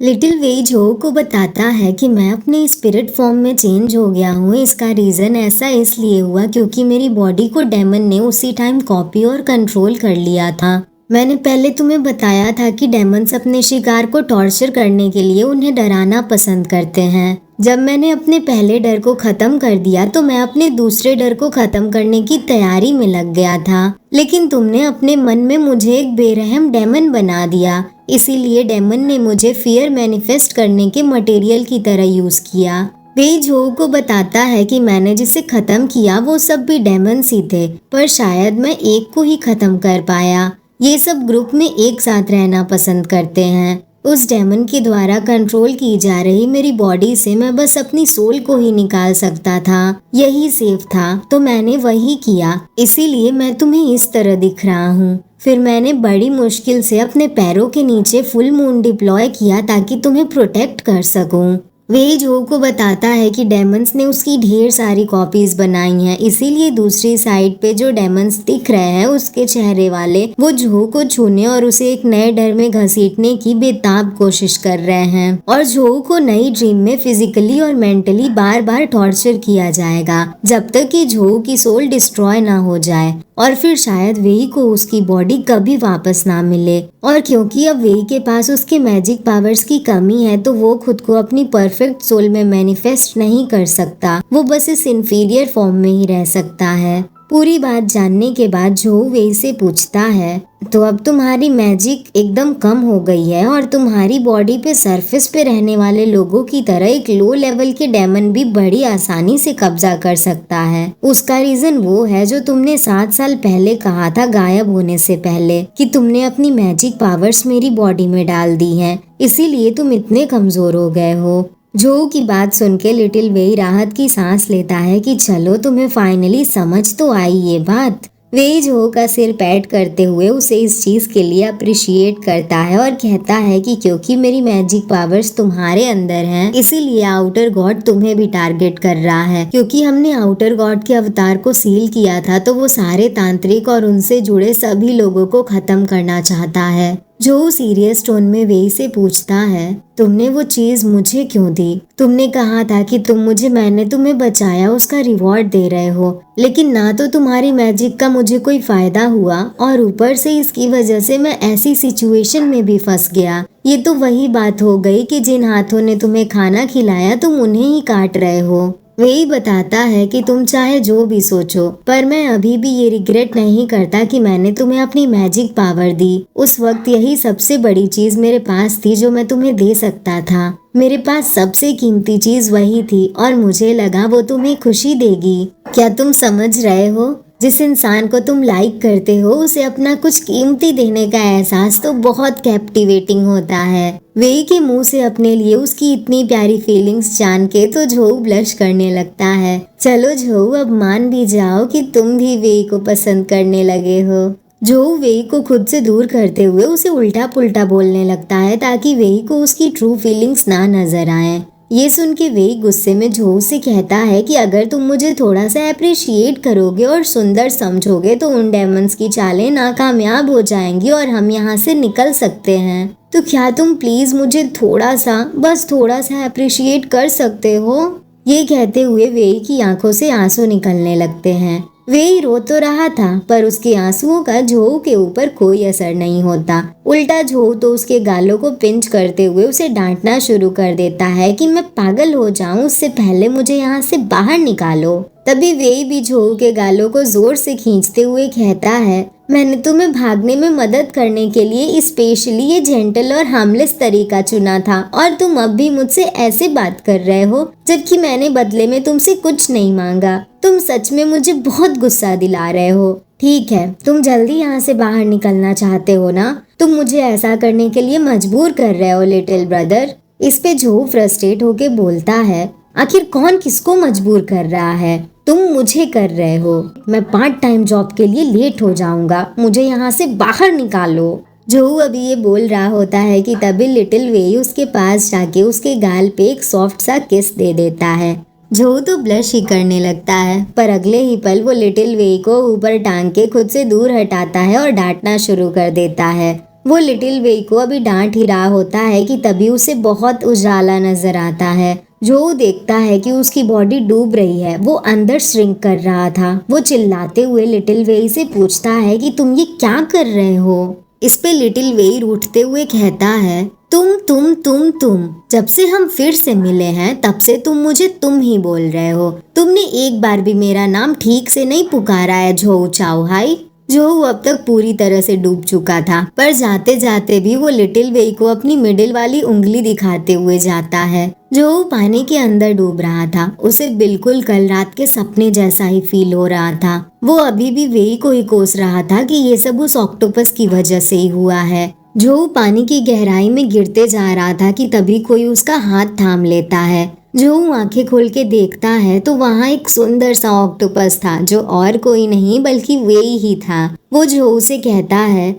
Little वेई जो को बताता है कि मैं अपने स्पिरिट फॉर्म में चेंज हो गया हूँ। इसका रीज़न ऐसा इसलिए हुआ क्योंकि मेरी बॉडी को डेमन ने उसी टाइम कॉपी और कंट्रोल कर लिया था। मैंने पहले तुम्हें बताया था कि डेमन्स अपने शिकार को टॉर्चर करने के लिए उन्हें डराना पसंद करते हैं। जब मैंने अपने पहले डर को खत्म कर दिया तो मैं अपने दूसरे डर को खत्म करने की तैयारी में लग गया था, लेकिन तुमने अपने मन में मुझे एक बेरहम डेमन बना दिया। इसीलिए डेमन ने मुझे फियर मैनिफेस्ट करने के मटेरियल की तरह यूज किया। वेई झो को बताता है कि मैंने जिसे खत्म किया वो सब भी डेमन्स ही थे, पर शायद मैं एक को ही खत्म कर पाया। ये सब ग्रुप में एक साथ रहना पसंद करते हैं। उस डेमन के द्वारा कंट्रोल की जा रही मेरी बॉडी से मैं बस अपनी सोल को ही निकाल सकता था। यही सेफ था, तो मैंने वही किया। इसीलिए मैं तुम्हें इस तरह दिख रहा हूँ। फिर मैंने बड़ी मुश्किल से अपने पैरों के नीचे फुल मून डिप्लॉय किया ताकि तुम्हें प्रोटेक्ट कर सकूं। वेई झो को बताता है कि डेमन्स ने उसकी ढेर सारी कॉपीज बनाई हैं, इसीलिए दूसरी साइड पे जो डेमन्स दिख रहे हैं उसके चेहरे वाले वो झो को छूने और उसे एक नए डर में घसीटने की बेताब कोशिश कर रहे हैं। और झो को नई ड्रीम में फिजिकली और मेंटली बार बार टॉर्चर किया जाएगा जब तक कि झो की सोल डिस्ट्रॉय ना हो जाए, और फिर शायद वेई को उसकी बॉडी कभी वापस ना मिले। और क्योंकि अब वेई के पास उसके मैजिक पावर्स की कमी है तो वो खुद को अपनी परफेक्ट सोल में मैनिफेस्ट नहीं कर सकता। वो बस इस इंफीरियर फॉर्म में ही रह सकता है। पूरी बात जानने के बाद जो वेई से पूछता है, तो अब तुम्हारी मैजिक एकदम कम हो गई है और तुम्हारी बॉडी पे सरफेस पे रहने वाले लोगों की तरह एक लो लेवल के डेमन भी बड़ी आसानी से कब्जा कर सकता है। उसका रीजन वो है जो तुमने 7 साल पहले कहा था गायब होने से पहले, कि तुमने अपनी मैजिक पावर्स मेरी बॉडी में डाल दी हैं, इसीलिए तुम इतने कमजोर हो गए हो। जो की बात सुन के लिटिल वेई राहत की सांस लेता है कि चलो तुम्हें फाइनली समझ तो आई ये बात। वेई जो का सिर पैट करते हुए उसे इस चीज के लिए अप्रिशिएट करता है और कहता है कि क्योंकि मेरी मैजिक पावर्स तुम्हारे अंदर हैं, इसीलिए आउटर गॉड तुम्हें भी टारगेट कर रहा है। क्योंकि हमने आउटर गॉड के अवतार को सील किया था तो वो सारे तांत्रिक और उनसे जुड़े सभी लोगों को खत्म करना चाहता है। जो सीरियस टोन में वेई से पूछता है, तुमने वो चीज मुझे क्यों दी? तुमने कहा था कि मैंने तुम्हें बचाया उसका रिवॉर्ड दे रहे हो, लेकिन ना तो तुम्हारी मैजिक का मुझे कोई फायदा हुआ और ऊपर से इसकी वजह से मैं ऐसी सिचुएशन में भी फंस गया। ये तो वही बात हो गई कि जिन हाथों ने तुम्हें खाना खिलाया तुम उन्हें ही काट रहे हो। वेई बताता है कि तुम चाहे जो भी सोचो, पर मैं अभी भी ये रिग्रेट नहीं करता कि मैंने तुम्हें अपनी मैजिक पावर दी। उस वक्त यही सबसे बड़ी चीज मेरे पास थी जो मैं तुम्हें दे सकता था। मेरे पास सबसे कीमती चीज वही थी और मुझे लगा वो तुम्हें खुशी देगी। क्या तुम समझ रहे हो? जिस इंसान को तुम लाइक करते हो उसे अपना कुछ कीमती देने का एहसास तो बहुत कैप्टिवेटिंग होता है। वेई के मुंह से अपने लिए उसकी इतनी प्यारी फीलिंग्स जान के तो झो ब्लश करने लगता है। चलो झो, अब मान भी जाओ कि तुम भी वेई को पसंद करने लगे हो। जो वेई को खुद से दूर करते हुए उसे उल्टा पुल्टा बोलने लगता है ताकि वेई को उसकी ट्रू फीलिंग्स ना नजर आए। ये सुन के वेई गुस्से में झो से कहता है कि अगर तुम मुझे थोड़ा सा अप्रिशिएट करोगे और सुंदर समझोगे तो उन डेमन्स की चालें नाकामयाब हो जाएंगी और हम यहाँ से निकल सकते हैं। तो क्या तुम प्लीज मुझे थोड़ा सा, बस थोड़ा सा अप्रिशिएट कर सकते हो? ये कहते हुए वेई की आंखों से आंसू निकलने लगते हैं। वेई रो तो रहा था पर उसके आंसुओं का झो के ऊपर कोई असर नहीं होता। उल्टा झो तो उसके गालों को पिंच करते हुए उसे डांटना शुरू कर देता है कि मैं पागल हो जाऊं, उससे पहले मुझे यहाँ से बाहर निकालो। तभी वेई भी झो के गालों को जोर से खींचते हुए कहता है, मैंने तुम्हें भागने में मदद करने के लिए स्पेशली ये जेंटल और हार्मलेस तरीका चुना था और तुम अब भी मुझसे ऐसे बात कर रहे हो जबकि मैंने बदले में तुमसे कुछ नहीं मांगा। तुम सच में मुझे बहुत गुस्सा दिला रहे हो। ठीक है, तुम जल्दी यहाँ से बाहर निकलना चाहते हो ना? तुम मुझे ऐसा करने के लिए मजबूर कर रहे हो लिटिल ब्रदर। इस पे झो फ्रस्ट्रेट होके बोलता है, आखिर कौन किसको मजबूर कर रहा है? तुम मुझे कर रहे हो। मैं पार्ट टाइम जॉब के लिए लेट हो जाऊंगा, मुझे यहाँ से बाहर निकालो। जो अभी ये बोल रहा होता है कि तभी लिटिल वेई उसके पास जाके उसके गाल पे एक सॉफ्ट सा किस दे देता है। जो तो ब्लश ही करने लगता है, पर अगले ही पल वो लिटिल वेई को ऊपर टांग के खुद से दूर हटाता है और डांटना शुरू कर देता है। वो लिटिल वेई को अभी डांट ही रहा होता है कि तभी उसे बहुत उजाला नजर आता है। जो देखता है कि उसकी बॉडी डूब रही है, वो अंदर श्रिंक कर रहा था। वो चिल्लाते हुए लिटिल वेई से पूछता है कि तुम ये क्या कर रहे हो। इस पे लिटिल वेई रूठते हुए कहता है, तुम जब से हम फिर से मिले हैं तब से तुम मुझे तुम ही बोल रहे हो। तुमने एक बार भी मेरा नाम ठीक से नहीं पुकारा है झोऊ चाओ हाई। झोऊ अब तक पूरी तरह से डूब चुका था, पर जाते जाते भी वो लिटिल वेई को अपनी मिडिल वाली उंगली दिखाते हुए जाता है। झोऊ पानी के अंदर डूब रहा था। उसे बिल्कुल कल रात के सपने जैसा ही फील हो रहा था। वो अभी भी वेई को ही कोस रहा था कि ये सब उस ऑक्टोपस की वजह से ही हुआ है। झोऊ पानी की गहराई में गिरते जा रहा था कि तभी कोई उसका हाथ थाम लेता है। झोऊ आंखें खोल के देखता है तो वहाँ एक सुंदर सा ऑक्टोपस था, जो और कोई नहीं बल्कि वेई ही था। वो झोऊ से कहता है,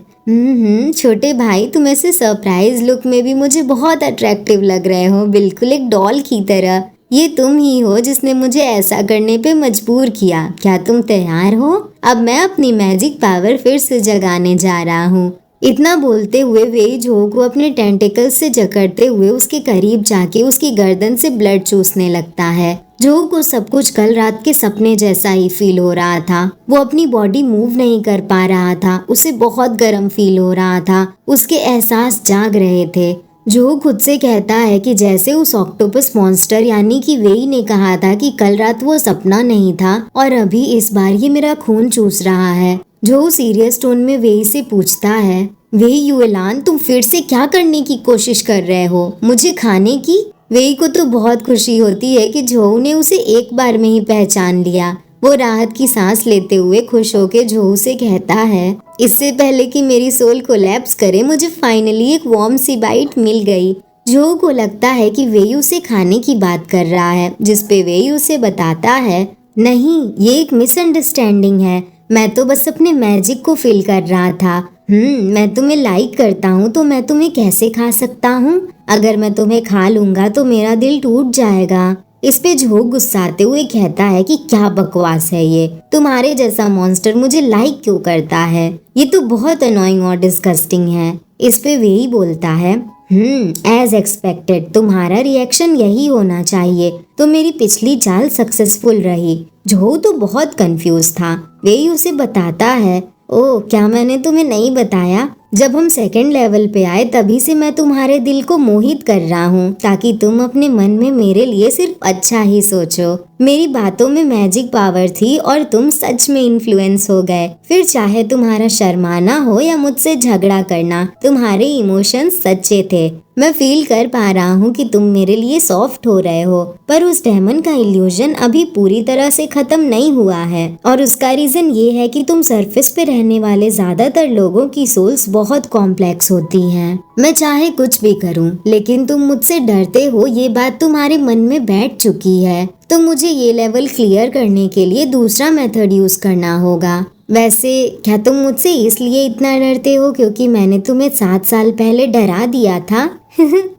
छोटे भाई, तुम ऐसे सरप्राइज लुक में भी मुझे बहुत अट्रैक्टिव लग रहे हो, बिल्कुल एक डॉल की तरह। ये तुम ही हो जिसने मुझे ऐसा करने पे मजबूर किया। क्या तुम तैयार हो? अब मैं अपनी मैजिक पावर फिर से जगाने जा रहा हूँ। इतना बोलते हुए वेई झोऊ को अपने टेंटिकल्स से जकड़ते हुए उसके करीब जाके उसकी गर्दन से ब्लड चूसने लगता है। झोऊ को सब कुछ कल रात के सपने जैसा ही फील हो रहा था। वो अपनी बॉडी मूव नहीं कर पा रहा था। उसे बहुत गर्म फील हो रहा था। उसके एहसास जाग रहे थे। झोऊ खुद से कहता है कि जैसे उस ऑक्टोपस मॉन्स्टर यानी कि वेई ने कहा था कि कल रात वो सपना नहीं था और अभी इस बार ये मेरा खून चूस रहा है। झोऊ सीरियस टोन में वेई से पूछता है, वेई युएलान, तुम फिर से क्या करने की कोशिश कर रहे हो? मुझे खाने की? वेई को तो बहुत खुशी होती है कि झोऊ ने उसे एक बार में ही पहचान लिया। वो राहत की सांस लेते हुए खुश होकर झोऊ से कहता है, इससे पहले कि मेरी सोल कोलैप्स करे, मुझे फाइनली एक वार्म सी बाइट मिल गई। झोऊ को लगता है कि वेई उसे खाने की बात कर रहा है, जिसपे वेई उसे बताता है, नहीं, ये एक मिसअंडरस्टैंडिंग है। मैं तो बस अपने मैजिक को फील कर रहा था। मैं तुम्हें लाइक करता हूँ तो मैं तुम्हें कैसे खा सकता हूँ? अगर मैं तुम्हें खा लूंगा तो मेरा दिल टूट जाएगा। इस पे झोऊ गुस्साते हुए कहता है कि क्या बकवास है ये, तुम्हारे जैसा मॉन्स्टर मुझे लाइक क्यों करता है? ये तो बहुत अनोइंग और डिस्गस्टिंग है। इस पे वेई बोलता है, एज एक्सपेक्टेड, तुम्हारा रिएक्शन यही होना चाहिए। तो मेरी पिछली चाल सक्सेसफुल रही। झोऊ तो बहुत कंफ्यूज था। वेई उसे बताता है, ओह, क्या मैंने तुम्हें नहीं बताया? जब हम सेकंड लेवल पे आए तभी से मैं तुम्हारे दिल को मोहित कर रहा हूँ, ताकि तुम अपने मन में मेरे लिए सिर्फ अच्छा ही सोचो। मेरी बातों में मैजिक पावर थी और तुम सच में इन्फ्लुएंस हो गए। फिर चाहे तुम्हारा शर्माना हो या मुझसे झगड़ा करना, तुम्हारे इमोशंस सच्चे थे। मैं फील कर पा रहा हूँ कि तुम मेरे लिए सॉफ्ट हो रहे हो, पर उस डेमन का इल्यूजन अभी पूरी तरह से खत्म नहीं हुआ है। और उसका रीजन ये है कि तुम सरफेस पे रहने वाले ज्यादातर लोगों की सोल्स बहुत कॉम्प्लेक्स होती हैं। मैं चाहे कुछ भी करूं, लेकिन तुम मुझसे डरते हो, ये बात तुम्हारे मन में बैठ चुकी है। तो मुझे ये लेवल क्लियर करने के लिए दूसरा मेथड यूज करना होगा। वैसे क्या तुम मुझसे इसलिए इतना डरते हो क्योंकि मैंने तुम्हें 7 साल पहले डरा दिया था?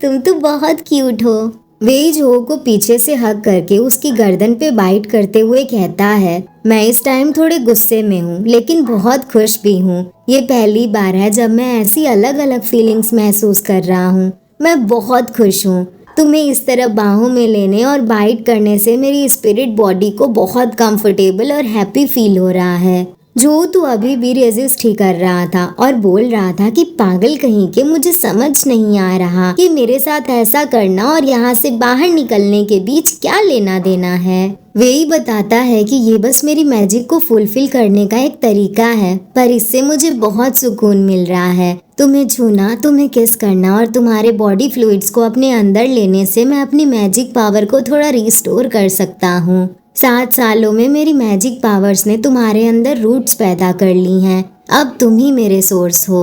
तुम तो बहुत क्यूट हो। वेई झोऊ को पीछे से हग करके उसकी गर्दन पे बाइट करते हुए कहता है, मैं इस टाइम थोड़े गुस्से में हूँ, लेकिन बहुत खुश भी हूँ। ये पहली बार है जब मैं ऐसी अलग अलग फीलिंग्स महसूस कर रहा हूँ। मैं बहुत खुश हूँ। तुम्हें इस तरह बाहों में लेने और बाइट करने से मेरी स्पिरिट बॉडी को बहुत कंफर्टेबल और हैप्पी फील हो रहा है। झोऊ तो अभी भी रेजिस्ट ही कर रहा था और बोल रहा था कि पागल कहीं के, मुझे समझ नहीं आ रहा कि मेरे साथ ऐसा करना और यहाँ से बाहर निकलने के बीच क्या लेना देना है। वेई बताता है कि ये बस मेरी मैजिक को फुलफिल करने का एक तरीका है, पर इससे मुझे बहुत सुकून मिल रहा है। तुम्हें छूना, तुम्हें किस करना और तुम्हारे बॉडी फ्लूइड्स को अपने अंदर लेने से मैं अपनी मैजिक पावर को थोड़ा रिस्टोर कर सकता हूँ। 7 सालों में मेरी मैजिक पावर्स ने तुम्हारे अंदर रूट्स पैदा कर ली हैं। अब तुम ही मेरे सोर्स हो।